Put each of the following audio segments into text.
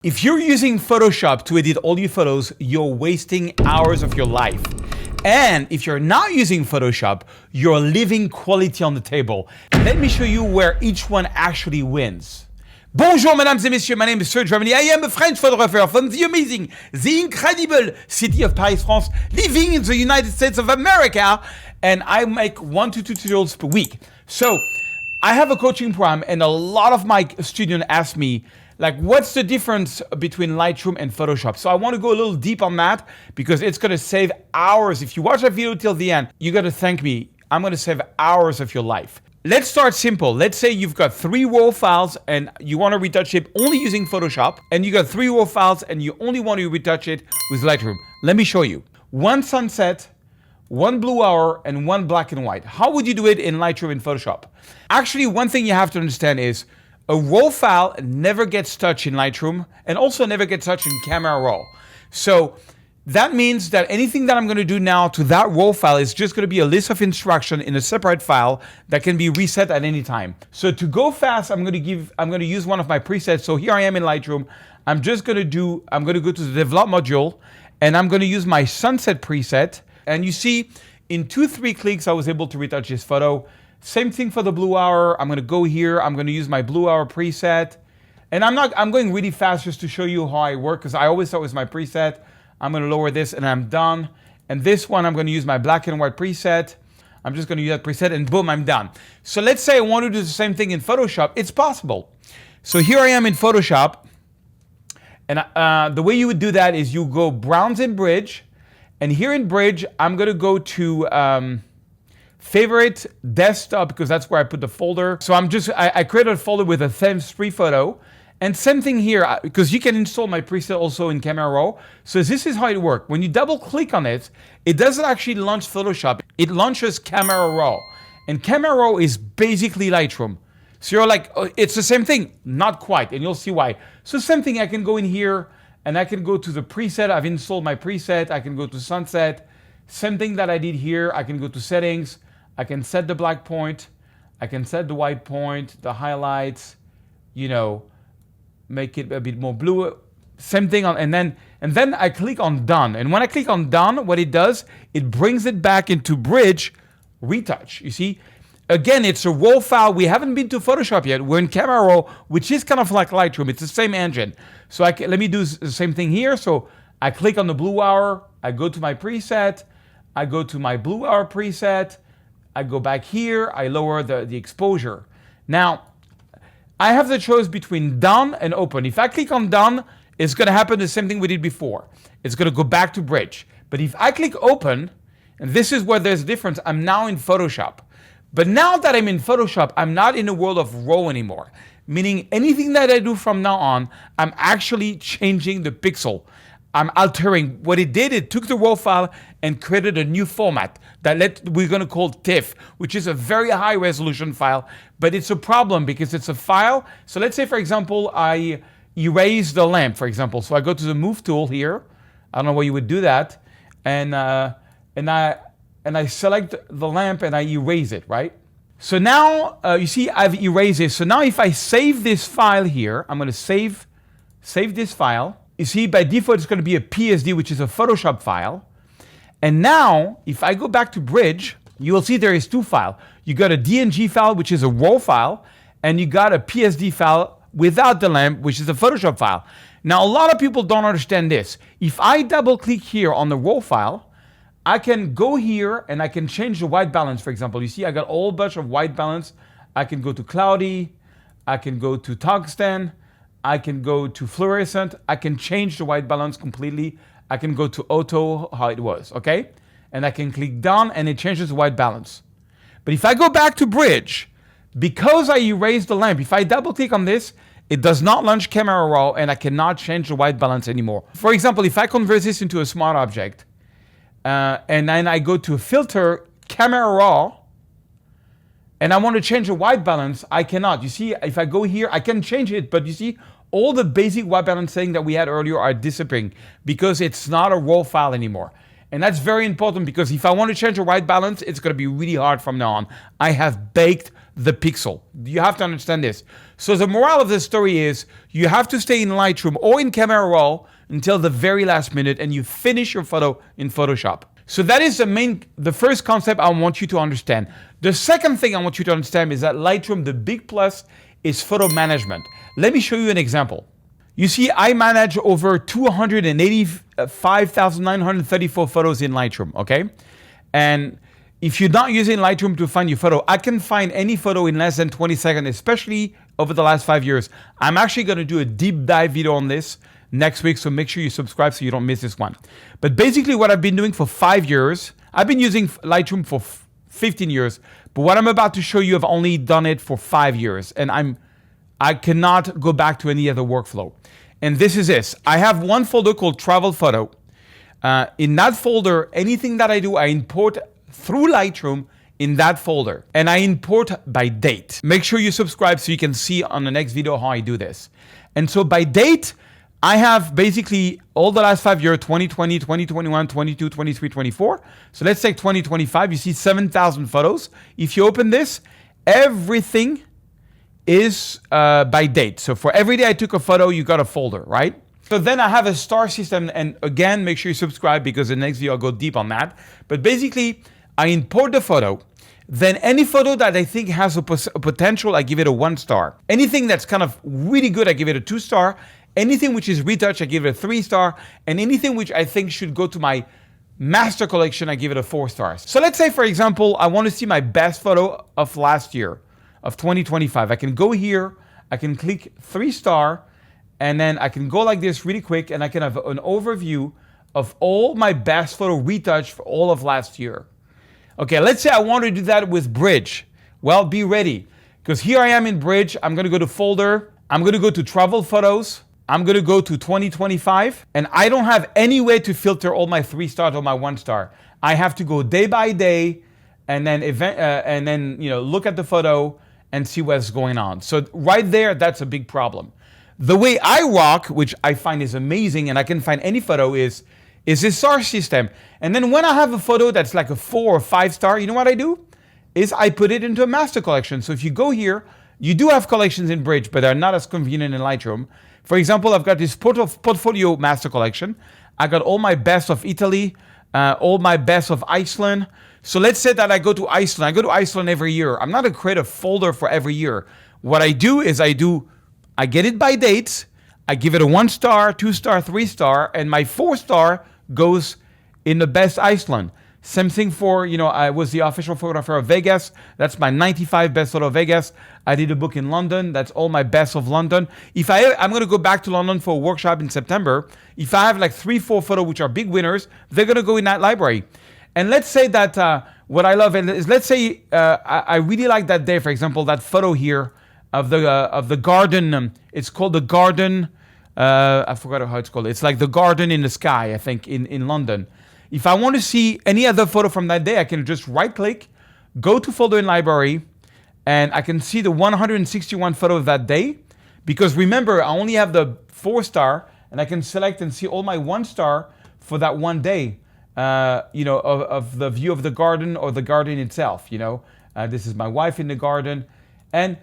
If you're using Photoshop to edit all your photos, you're wasting hours of your life. And if you're not using Photoshop, you're leaving quality on the table. Let me show you where each one actually wins. Bonjour, mesdames et messieurs, my name is Serge Ramelli. I am a French photographer from the amazing, the incredible city of Paris, France, living in the United States of America, and I make 1 to 2 tutorials per week. So I have a coaching program, and a lot of my students ask me, like, what's the difference between Lightroom and Photoshop? So I want to go a little deep on that because it's going to save hours. If you watch that video till the end, you got to thank me. I'm going to save hours of your life. Let's start simple. Let's say you've got 3 RAW files and you want to retouch it only using Photoshop, and you got 3 RAW files and you only want to retouch it with Lightroom. Let me show you. 1 sunset, 1 blue hour, and 1 black and white. How would you do it in Lightroom and Photoshop? Actually, one thing you have to understand is a RAW file never gets touched in Lightroom and also never gets touched in Camera Raw. So that means that anything that I'm going to do now to that RAW file is just going to be a list of instructions in a separate file that can be reset at any time. So to go fast, I'm going to use one of my presets. So here I am in Lightroom. I'm going to go to the develop module and I'm going to use my sunset preset. And you see in 2-3 clicks, I was able to retouch this photo. Same thing for the blue hour. I'm going to go here. I'm going to use my blue hour preset. And I'm going really fast just to show you how I work because I always start with my preset. I'm going to lower this and I'm done. And this one, I'm going to use my black and white preset. I'm just going to use that preset and boom, I'm done. So let's say I want to do the same thing in Photoshop. It's possible. So here I am in Photoshop. And the way you would do that is you go Browns and Bridge. And here in Bridge, I'm going to go to favorite desktop because that's where I put the folder. So I created a folder with a themes free photo. And same thing here, because you can install my preset also in Camera Raw. So this is how it works. When you double click on it, it doesn't actually launch Photoshop. It launches Camera Raw. And Camera Raw is basically Lightroom. So you're like, oh, it's the same thing. Not quite, and you'll see why. So same thing, I can go in here and I can go to the preset. I've installed my preset. I can go to sunset. Same thing that I did here. I can go to settings. I can set the black point. I can set the white point, the highlights, make it a bit more blue. Same thing and then I click on done. And when I click on done, what it does, it brings it back into Bridge retouch. You see, again, it's a RAW file. We haven't been to Photoshop yet. We're in Camera Raw, which is kind of like Lightroom. It's the same engine. So let me do the same thing here. So I click on the blue hour. I go to my preset. I go to my blue hour preset. I go back here. I lower the exposure. Now, I have the choice between done and open. If I click on done, it's going to happen the same thing we did before. It's going to go back to Bridge. But if I click open, and this is where there's a difference, I'm now in Photoshop. But now that I'm in Photoshop, I'm not in the world of RAW anymore. Meaning anything that I do from now on, I'm actually changing the pixel. I'm altering. What it did, it took the RAW file and created a new format that we're going to call TIFF, which is a very high resolution file, but it's a problem because it's a file. So let's say, for example, I erase the lamp, for example. So I go to the move tool here. I don't know why you would do that. And I select the lamp and I erase it, right? So now you see I've erased it. So now if I save this file here, I'm going to save this file. You see, by default, it's going to be a PSD, which is a Photoshop file. And now, if I go back to Bridge, you will see there is 2 files. You got a DNG file, which is a RAW file, and you got a PSD file without the lamp, which is a Photoshop file. Now, a lot of people don't understand this. If I double click here on the RAW file, I can go here and I can change the white balance, for example. You see, I got a whole bunch of white balance. I can go to cloudy. I can go to tungsten. I can go to fluorescent. I can change the white balance completely. I can go to auto, how it was, okay? And I can click done and it changes the white balance. But if I go back to Bridge, because I erased the lamp, if I double click on this, it does not launch Camera Raw and I cannot change the white balance anymore. For example, if I convert this into a smart object, and then I go to filter, Camera Raw, and I want to change the white balance, I cannot. You see, if I go here, I can change it, but you see, all the basic white balance setting that we had earlier are disappearing because it's not a RAW file anymore. And that's very important because if I want to change the white balance, it's going to be really hard from now on. I have baked the pixel. You have to understand this. So the moral of the story is you have to stay in Lightroom or in Camera Raw until the very last minute and you finish your photo in Photoshop. So that is the first concept I want you to understand. The second thing I want you to understand is that Lightroom, the big plus is photo management. Let me show you an example. You see, I manage over 285,934 photos in Lightroom, okay? And if you're not using Lightroom to find your photo, I can find any photo in less than 20 seconds, especially over the last 5 years. I'm actually gonna do a deep dive video on this next week, so make sure you subscribe so you don't miss this one. But basically what I've been doing for 5 years, I've been using Lightroom for 15 years, but what I'm about to show you, I've only done it for 5 years, and I cannot go back to any other workflow. And this is this. I have one folder called Travel Photo. In that folder, anything that I do, I import through Lightroom in that folder. And I import by date. Make sure you subscribe so you can see on the next video how I do this. And so by date, I have basically all the last 5 years, 2020, 2021, 22, 23, 24. So let's take 2025. You see 7,000 photos. If you open this, everything is by date. So for every day I took a photo, you got a folder, right? So then I have a star system, and again, make sure you subscribe because the next video I'll go deep on that. But basically, I import the photo, then any photo that I think has a potential, I give it a 1 star. Anything that's kind of really good, I give it a 2 star. Anything which is retouch, I give it a 3 star. And anything which I think should go to my master collection, I give it a 4 stars. So let's say, for example, I want to see my best photo of last year, of 2025. I can go here, I can click 3 star, and then I can go like this really quick, and I can have an overview of all my best photo retouch for all of last year. Okay, let's say I want to do that with Bridge. Well, be ready, because here I am in Bridge. I'm gonna go to folder, I'm gonna go to travel photos, I'm gonna go to 2025, and I don't have any way to filter all my 3 stars or my 1 star. I have to go day by day, and then look at the photo and see what's going on. So right there, that's a big problem. The way I rock, which I find is amazing, and I can find any photo, is this star system. And then when I have a photo that's like a 4 or 5 star, you know what I do? Is I put it into a master collection. So if you go here, you do have collections in Bridge, but they're not as convenient in Lightroom. For example, I've got this portfolio master collection. I got all my best of Italy, all my best of Iceland. So let's say that I go to Iceland. I go to Iceland every year. I'm not going to create a folder for every year. What I do is I get it by dates. I give it a 1 star, 2 star, 3 star, and my 4 star goes in the best Iceland. Same thing for, I was the official photographer of Vegas. That's my 95 best photo of Vegas. I did a book in London. That's all my best of London. I'm going to go back to London for a workshop in September. If I have like 3-4 photos which are big winners, they're going to go in that library. And let's say that what I love is, let's say I really like that day, for example, that photo here of the garden. It's called the garden. I forgot how it's called. It's like the garden in the sky, I think, in London. If I want to see any other photo from that day, I can just right click, go to folder in library, and I can see the 161 photo of that day. Because remember, I only have the 4 star, and I can select and see all my 1 star for that one day. Of the view of the garden or the garden itself, This is my wife in the garden. And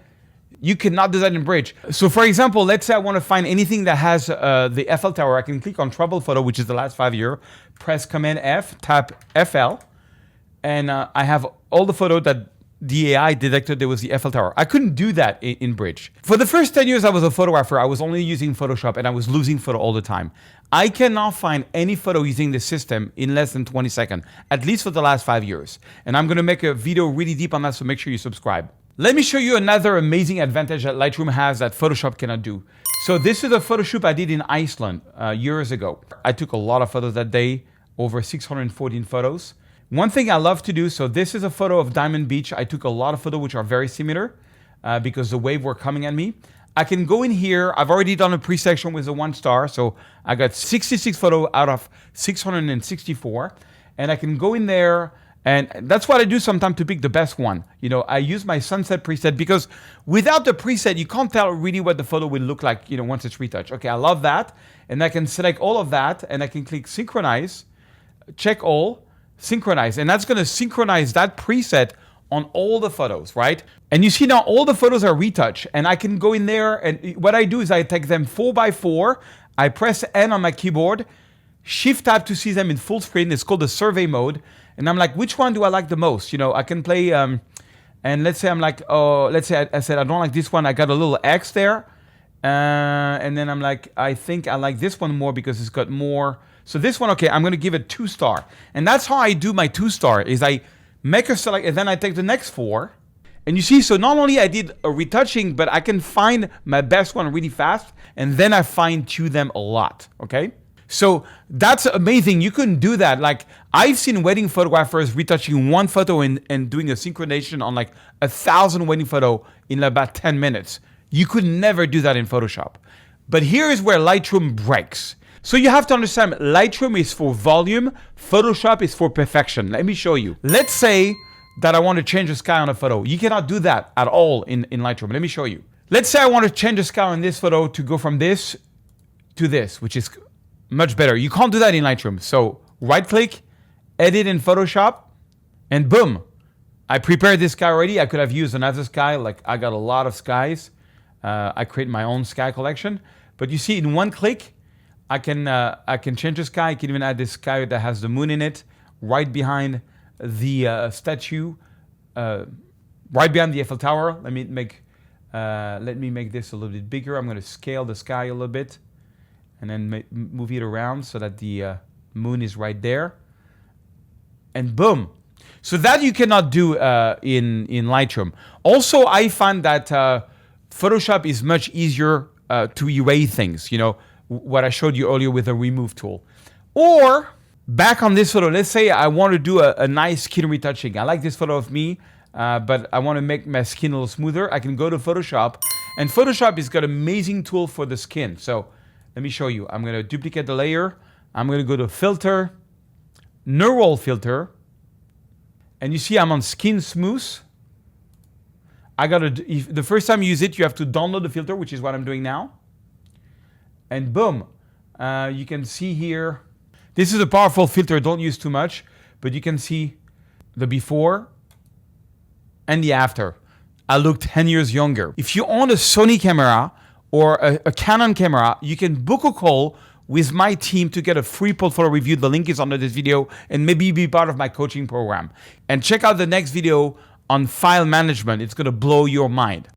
you cannot do that in Bridge. So for example, let's say I want to find anything that has the Eiffel Tower. I can click on Travel Photo, which is the last 5 years, press Command F, tap FL, and I have all the photo that the AI detected there was the Eiffel Tower. I couldn't do that in Bridge. For the first 10 years I was a photographer, I was only using Photoshop and I was losing photo all the time. I cannot find any photo using this system in less than 20 seconds, at least for the last 5 years. And I'm gonna make a video really deep on that, so make sure you subscribe. Let me show you another amazing advantage that Lightroom has that Photoshop cannot do. So this is a photo shoot I did in Iceland years ago. I took a lot of photos that day, over 614 photos. One thing I love to do, so this is a photo of Diamond Beach. I took a lot of photos which are very similar because the wave were coming at me. I can go in here. I've already done a pre-selection with a 1 star. So I got 66 photos out of 664. And I can go in there, and that's what I do sometimes to pick the best one. I use my sunset preset because without the preset, you can't tell really what the photo will look like, once it's retouched. Okay, I love that. And I can select all of that and I can click synchronize. check all, synchronize, and that's going to synchronize that preset on all the photos, right? And you see now all the photos are retouch, and I can go in there, and what I do is I take them 4x4, I press N on my keyboard, Shift Tab to see them in full screen. It's called the survey mode, and I'm like, which one do I like the most? You know, I can play, and let's say I'm like, oh, let's say I said I don't like this one. I got a little X there, and then I'm like, I think I like this one more because it's got more. So this one, okay, I'm gonna give it 2-star. And that's how I do my 2-star, is I make a select, and then I take the next 4. And you see, so not only I did a retouching, but I can find my best one really fast, and then I fine tune them a lot, okay? So that's amazing. You couldn't do that. Like, I've seen wedding photographers retouching one photo and doing a synchronization on like 1,000 wedding photo in about 10 minutes. You could never do that in Photoshop. But here is where Lightroom breaks. So you have to understand, Lightroom is for volume, Photoshop is for perfection. Let me show you. Let's say that I want to change the sky on a photo. You cannot do that at all in Lightroom. Let me show you. Let's say I want to change the sky on this photo to go from this to this, which is much better. You can't do that in Lightroom. So right click, edit in Photoshop, and boom. I prepared this sky already. I could have used another sky, like I got a lot of skies. I create my own sky collection. But you see, in one click, I can change the sky. I can even add this sky that has the moon in it, right behind the statue, right behind the Eiffel Tower. Let me make this a little bit bigger. I'm going to scale the sky a little bit, and then move it around so that the moon is right there. And boom. So that you cannot do in Lightroom. Also, I find that Photoshop is much easier to erase things. You know, what I showed you earlier with the remove tool. Or back on this photo, let's say I want to do a nice skin retouching. I like this photo of me, but I want to make my skin a little smoother. I can go to Photoshop, and Photoshop has got an amazing tool for the skin. So let me show you. I'm going to duplicate the layer. I'm going to go to Filter, Neural Filter, and you see I'm on Skin Smooth. The first time you use it, you have to download the filter, which is what I'm doing now. And boom, you can see here, this is a powerful filter, don't use too much, but you can see the before and the after. I look 10 years younger. If you own a Sony camera or a Canon camera, you can book a call with my team to get a free portfolio review. The link is under this video, and maybe be part of my coaching program. And check out the next video on file management. It's gonna blow your mind.